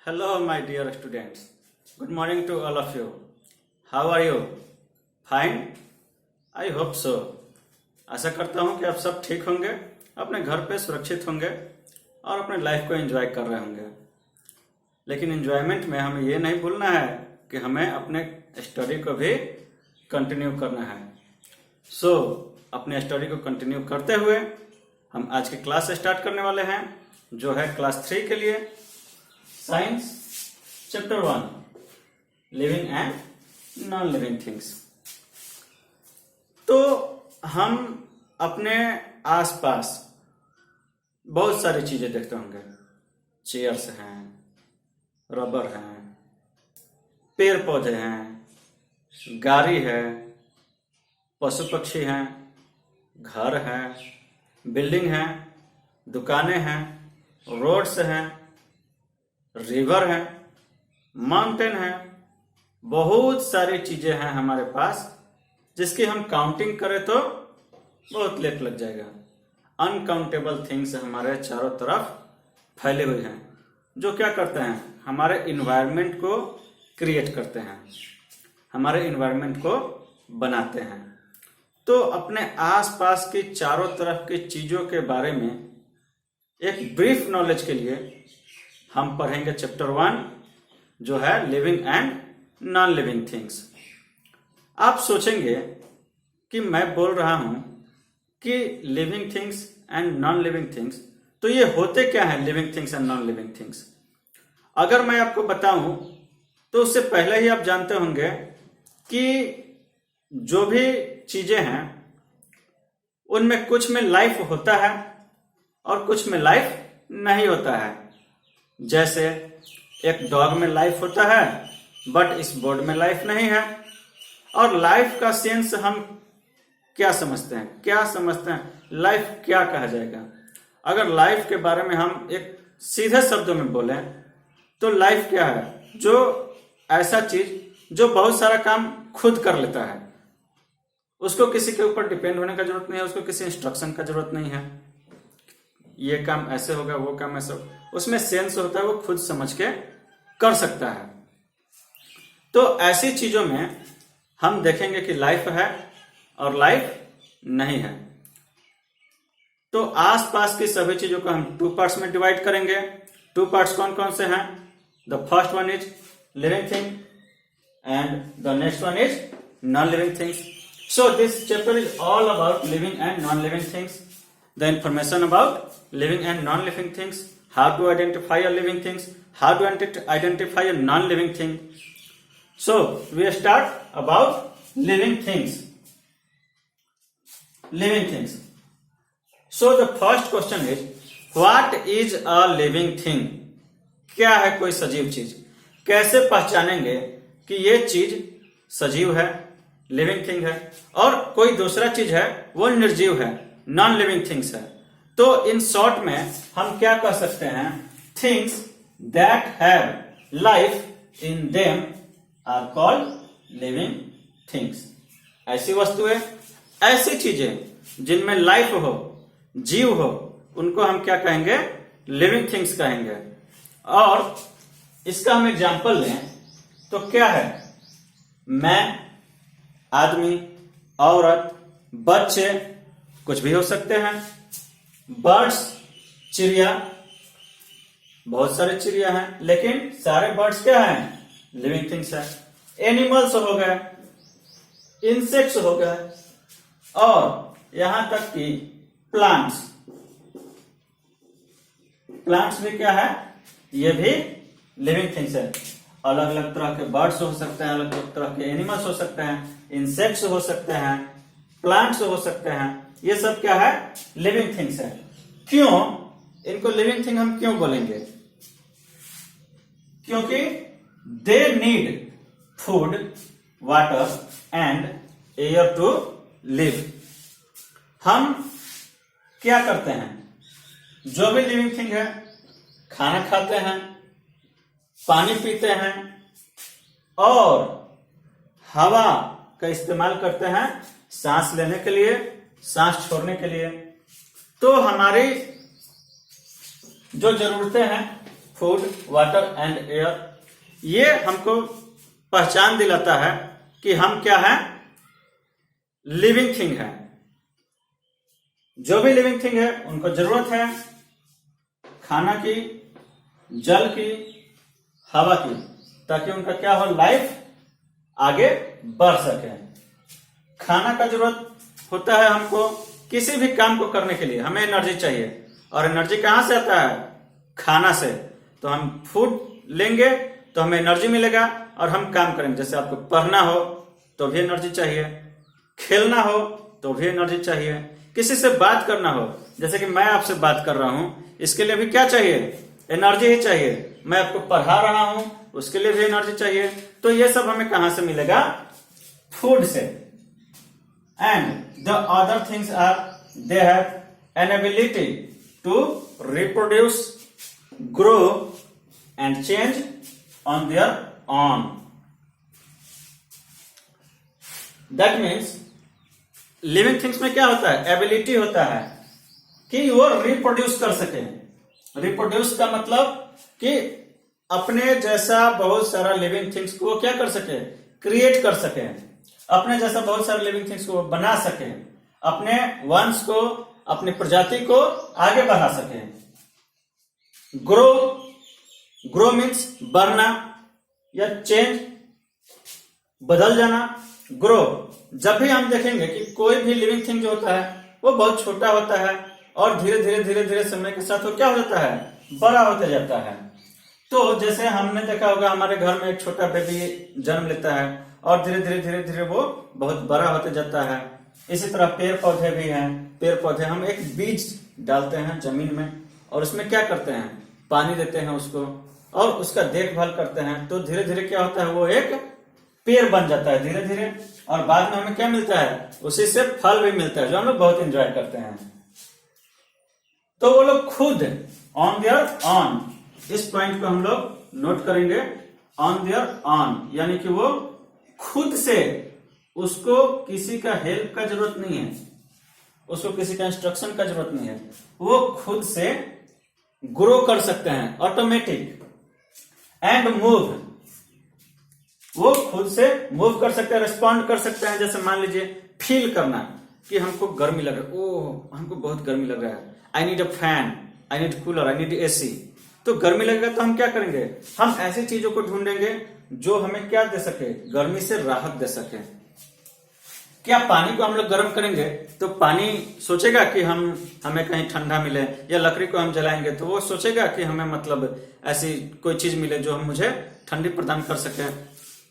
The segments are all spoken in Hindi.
Hello, my dear students. Good morning to all of you. How are you? Fine? I hope so. आशा करता हूँ कि आप सब ठीक होंगे, अपने घर पे सुरक्षित होंगे और अपने लाइफ को एंजॉय कर रहे होंगे। लेकिन एंजॉयमेंट में हमें ये नहीं भूलना है कि हमें अपने स्टडी को भी कंटिन्यू करना है। अपने स्टडी को कंटिन्यू करते हुए हम आज की क्लास स्टार्ट करने वाले हैं, जो है क्लास 3 के लिए science chapter 1 living and non living things. तो हम अपने आसपास बहुत सारी चीजें देखते होंगे। चेयर्स हैं, रबर हैं, पेड़ पौधे हैं, गाड़ी है, पशु पक्षी हैं, घर है, बिल्डिंग है, दुकानें हैं, रोड्स हैं, रिवर है, माउंटेन है, बहुत सारी चीजें हैं हमारे पास जिसकी हम काउंटिंग करें तो बहुत लेट लग जाएगा। अनकाउंटेबल थिंग्स हमारे चारों तरफ फैले हुए हैं, जो क्या करते हैं, हमारे इन्वायरमेंट को क्रिएट करते हैं, हमारे इन्वायरमेंट को बनाते हैं। तो अपने आसपास की चारों तरफ की चीजों के बारे में एक ब्रीफ नॉलेज के लिए हम पढ़ेंगे चैप्टर 1, जो है living and non living things. आप सोचेंगे कि मैं बोल रहा हूं कि living things and non living things, तो ये होते क्या है living things and non living things? अगर मैं आपको बताऊं तो उससे पहले ही आप जानते होंगे कि जो भी चीजें हैं उनमें कुछ में लाइफ होता है और कुछ में लाइफ नहीं होता है। जैसे एक डॉग में लाइफ होता है बट इस बोर्ड में लाइफ नहीं है। और लाइफ का सेंस हम क्या समझते हैं, लाइफ क्या कहा जाएगा? अगर लाइफ के बारे में हम एक सीधे शब्दों में बोलें तो लाइफ क्या है? जो ऐसा चीज जो बहुत सारा काम खुद कर लेता है, उसको किसी के ऊपर डिपेंड होने का जरूरत नहीं है, उसको किसी इंस्ट्रक्शन का जरूरत नहीं है, ये काम ऐसे होगा, वो काम ऐसे होगा, उसमें सेंस होता है, वो खुद समझ के कर सकता है। तो ऐसी चीजों में हम देखेंगे कि लाइफ है और लाइफ नहीं है। तो आसपास की सभी चीजों को हम 2 पार्ट्स में डिवाइड करेंगे। 2 पार्ट्स कौन कौन से हैं? The first one is living thing and the next one is non living things. So this chapter is all about living and non-living things. The information about living and non-living things, how to identify a living things, how to identify a non-living thing. So we start about living things. Living things. So the first question is, what is a living thing? क्या है कोई सजीव चीज? कैसे पहचानेंगे कि ये चीज सजीव है, लिविंग थिंग है, और कोई दूसरा चीज है वो निर्जीव है, नॉन लिविंग थिंग्स है? तो इन शॉर्ट में हम क्या कह सकते हैं? Things that have life in them are called living things. ऐसी वस्तुएं, ऐसी चीजें जिनमें लाइफ हो, जीव हो, उनको हम क्या कहेंगे? लिविंग थिंग्स कहेंगे। और इसका हम एग्जांपल लें तो क्या है? मैं, आदमी, औरत, बच्चे, कुछ भी हो सकते हैं, बर्ड्स, चिड़िया, बहुत सारे चिड़िया हैं, लेकिन सारे बर्ड्स क्या हैं? लिविंग थिंग्स है। एनिमल्स हो गए, इंसेक्ट्स हो गए, और यहां तक कि प्लांट्स भी क्या है? ये भी लिविंग थिंग्स है। अलग अलग तरह के बर्ड्स हो सकते हैं, अलग अलग तरह के एनिमल्स हो सकते हैं, इंसेक्ट्स हो सकते हैं, प्लांट्स हो सकते हैं, ये सब क्या है? लिविंग थिंग्स है। क्यों इनको लिविंग थिंग हम क्यों बोलेंगे? क्योंकि they need food, water and air to live. हम क्या करते हैं? जो भी लिविंग थिंग है, खाना खाते हैं, पानी पीते हैं और हवा का इस्तेमाल करते हैं सांस लेने के लिए, सांस छोड़ने के लिए। तो हमारी जो जरूरतें हैं फूड, वाटर एंड एयर, ये हमको पहचान दिलाता है कि हम क्या है, लिविंग थिंग है। जो भी लिविंग थिंग है उनको जरूरत है खाना की, जल की, हवा की, ताकि उनका क्या हो, लाइफ आगे बढ़ सके। खाना का जरूरत होता है हमको किसी भी काम को करने के लिए, हमें एनर्जी चाहिए, और एनर्जी कहां से आता है, खाना से। तो हम फूड लेंगे तो हमें एनर्जी मिलेगा और हम काम करेंगे। जैसे आपको पढ़ना हो तो भी एनर्जी चाहिए, खेलना हो तो भी एनर्जी चाहिए, किसी से बात करना हो, जैसे कि मैं आपसे बात कर रहा हूं, इसके लिए भी क्या चाहिए, एनर्जी ही चाहिए। मैं आपको पढ़ा रहा हूं, उसके लिए भी एनर्जी चाहिए। तो ये सब हमें कहां से मिलेगा, फूड से। And the other things are they have an ability to reproduce, grow and change on their own. That means living things में क्या होता है, एबिलिटी होता है कि वो रिप्रोड्यूस कर सके। रिप्रोड्यूस का मतलब कि अपने जैसा बहुत सारा लिविंग थिंग्स को वो क्या कर सके, क्रिएट कर सके, अपने जैसा बहुत सारे लिविंग थिंग्स को बना सके, अपने वंश को, अपनी प्रजाति को आगे बढ़ा सके। ग्रो, ग्रो मीन्स बढ़ना या चेंज, बदल जाना। ग्रो, जब भी हम देखेंगे कि कोई भी लिविंग थिंग जो होता है वो बहुत छोटा होता है और धीरे धीरे धीरे धीरे समय के साथ वो क्या हो जाता है, बड़ा होते जाता है। तो जैसे हमने देखा होगा हमारे घर में एक छोटा बेबी जन्म लेता है और धीरे धीरे धीरे धीरे वो बहुत बड़ा होते जाता है। इसी तरह पेड़ पौधे भी हैं। पेड़ पौधे, हम एक बीज डालते हैं जमीन में और उसमें क्या करते हैं, पानी देते हैं उसको और उसका देखभाल करते हैं। तो धीरे धीरे क्या होता है, वो एक पेड़ बन जाता है धीरे धीरे, और बाद में हमें क्या मिलता है, उसी से फल भी मिलता है जो हम लोग बहुत एंजॉय करते हैं। तो वो लोग खुद ऑन देयर ऑन, इस पॉइंट को हम लोग नोट करेंगे, ऑन देयर ऑन, यानी कि वो खुद से, उसको किसी का हेल्प का जरूरत नहीं है, उसको किसी का इंस्ट्रक्शन का जरूरत नहीं है, वो खुद से ग्रो कर सकते हैं ऑटोमेटिक। एंड मूव, वो खुद से मूव कर सकते हैं, रिस्पॉन्ड कर सकते हैं। जैसे मान लीजिए फील करना कि हमको गर्मी लग रहा है, ओह हमको बहुत गर्मी लग रहा है, I need a fan, I need cooler, I need AC. तो गर्मी लगेगा तो हम क्या करेंगे, हम ऐसी चीजों को ढूंढेंगे जो हमें क्या दे सके, गर्मी से राहत दे सके। क्या पानी को हम लोग गर्म करेंगे तो पानी सोचेगा कि हमें कहीं ठंडा मिले, या लकड़ी को हम जलाएंगे तो वो सोचेगा कि हमें मतलब ऐसी कोई चीज मिले जो हम मुझे ठंडी प्रदान कर सके।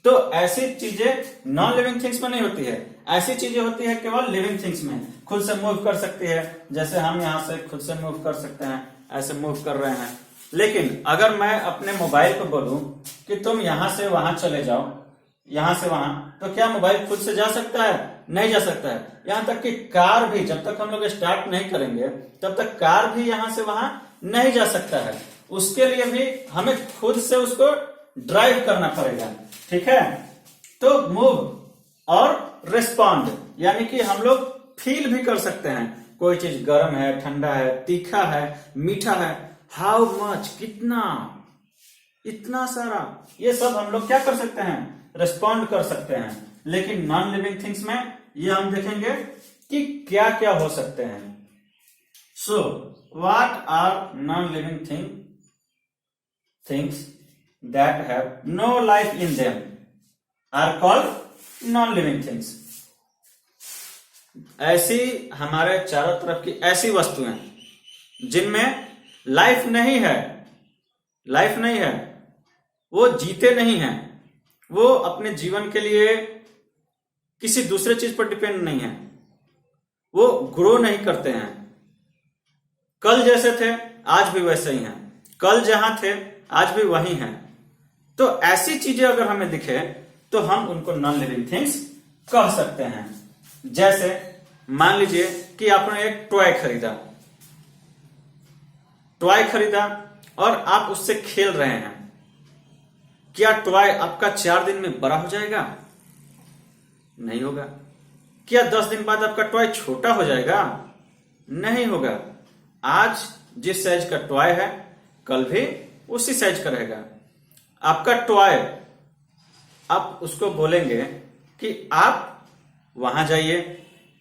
तो ऐसी चीजें नॉन लिविंग थिंग्स में नहीं होती है, ऐसी चीजें होती है केवल लिविंग थिंग्स में। खुद से मूव कर सकती है, जैसे हम यहाँ से खुद से मूव कर सकते हैं, ऐसे मूव कर रहे हैं। लेकिन अगर मैं अपने मोबाइल को बोलूं कि तुम यहां से वहां चले जाओ, यहां से वहां, तो क्या मोबाइल खुद से जा सकता है, नहीं जा सकता है। यहां तक कि कार भी, जब तक हम लोग स्टार्ट नहीं करेंगे तब तक कार भी यहां से वहां नहीं जा सकता है। उसके लिए भी हमें खुद से उसको ड्राइव करना पड़ेगा, ठीक है। तो मूव और रिस्पॉन्ड, यानी कि हम लोग फील भी कर सकते हैं, कोई चीज गर्म है, ठंडा है, तीखा है, मीठा है, हाउ मच, कितना, इतना सारा, ये सब हम लोग क्या कर सकते हैं, रिस्पॉन्ड कर सकते हैं। लेकिन नॉन लिविंग थिंग्स में ये हम देखेंगे कि क्या क्या हो सकते हैं। So what are non living things that have no life in them are called non living things. ऐसी हमारे चारों तरफ की ऐसी वस्तुएं जिनमें लाइफ नहीं है, लाइफ नहीं है, वो जीते नहीं हैं, वो अपने जीवन के लिए किसी दूसरे चीज पर डिपेंड नहीं है, वो ग्रो नहीं करते हैं, कल जैसे थे आज भी वैसे ही हैं, कल जहां थे आज भी वही हैं। तो ऐसी चीजें अगर हमें दिखे तो हम उनको नॉन लिविंग थिंग्स कह सकते हैं। जैसे मान लीजिए कि आपने एक टॉय खरीदा और आप उससे खेल रहे हैं। क्या टॉय आपका 4 दिन में बड़ा हो जाएगा? नहीं होगा। क्या 10 दिन बाद आपका टॉय छोटा हो जाएगा? नहीं होगा। आज जिस साइज का टॉय है कल भी उसी साइज का रहेगा। आपका टॉय, आप उसको बोलेंगे कि आप वहां जाइए,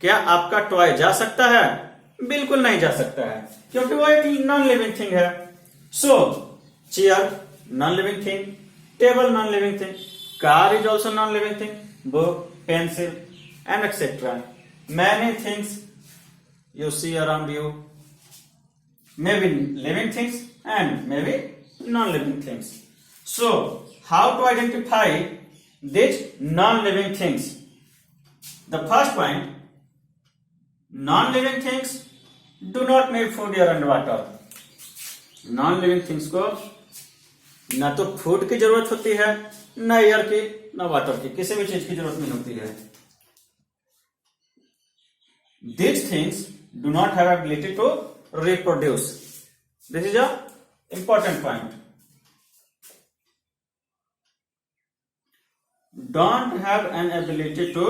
क्या आपका टॉय जा सकता है? बिल्कुल नहीं जा सकता है, क्योंकि वो एक नॉन लिविंग थिंग है। So chair non living thing, table non living thing, car is also non living thing, book, pencil and etcetera. Many things you see around you may be living things and may be non-living things. So, how to identify these non-living things? The first point, non-living things do not need food, air and water. Non-living things को ना तो फूड की जरूरत होती है, ना एयर की, ना वाटर की, किसी भी चीज की जरूरत नहीं होती है। These things do not have ability to reproduce. This is a important point. Don't have an ability to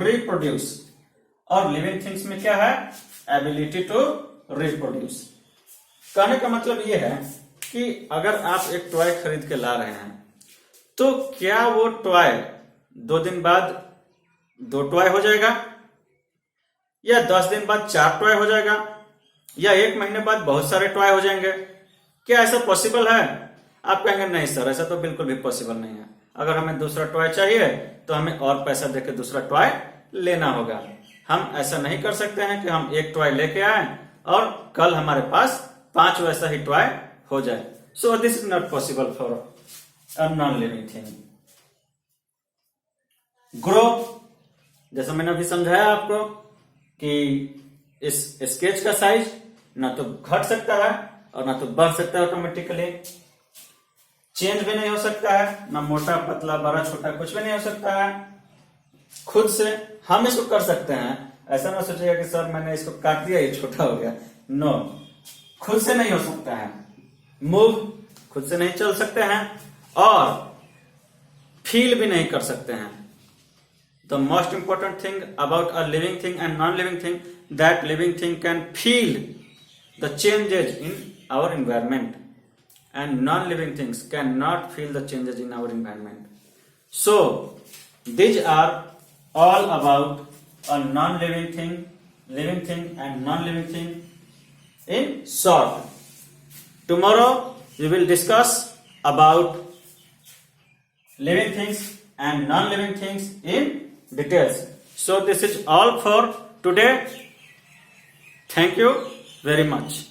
reproduce. और living things में क्या है? Ability to reproduce. कहने का मतलब ये है कि अगर आप एक टॉय खरीद के ला रहे हैं, तो क्या वो टॉय 2 दिन बाद 2 टॉय हो जाएगा, या 10 दिन बाद 4 टॉय हो जाएगा, या 1 महीने बाद बहुत सारे टॉय हो जाएंगे? क्या ऐसा पॉसिबल है? आप कहेंगे नहीं सर, ऐसा तो बिल्कुल भी पॉसिबल नहीं है। अगर हमें दूसरा टॉय चाहिए तो हमें और पैसा देकर दूसरा टॉय लेना होगा। हम ऐसा नहीं कर सकते हैं कि हम एक टॉय लेके आए और कल हमारे पास 5 वैसा ही टॉय हो जाए। So this is not possible for a non living thing. Grow, जैसा मैंने अभी समझाया आपको कि इस स्केच का साइज ना तो घट सकता है और ना तो बढ़ सकता है ऑटोमेटिकली, चेंज भी नहीं हो सकता है, ना मोटा पतला बड़ा छोटा कुछ भी नहीं हो सकता है। खुद से हम इसको कर सकते हैं। ऐसा ना सोचिएगा कि सर मैंने इसको काट दिया ये छोटा हो गया। नो, खुद से नहीं हो सकता है। मूव, खुद से नहीं चल सकते हैं और फील भी नहीं कर सकते हैं। The most important thing about a living thing and non-living thing, that living thing can feel the changes in our environment, and non-living things cannot feel the changes in our environment. So, these are all about a non-living thing, living thing and non-living thing in short. Tomorrow we will discuss about living things and non-living things in details. So this is all for today. Thank you very much.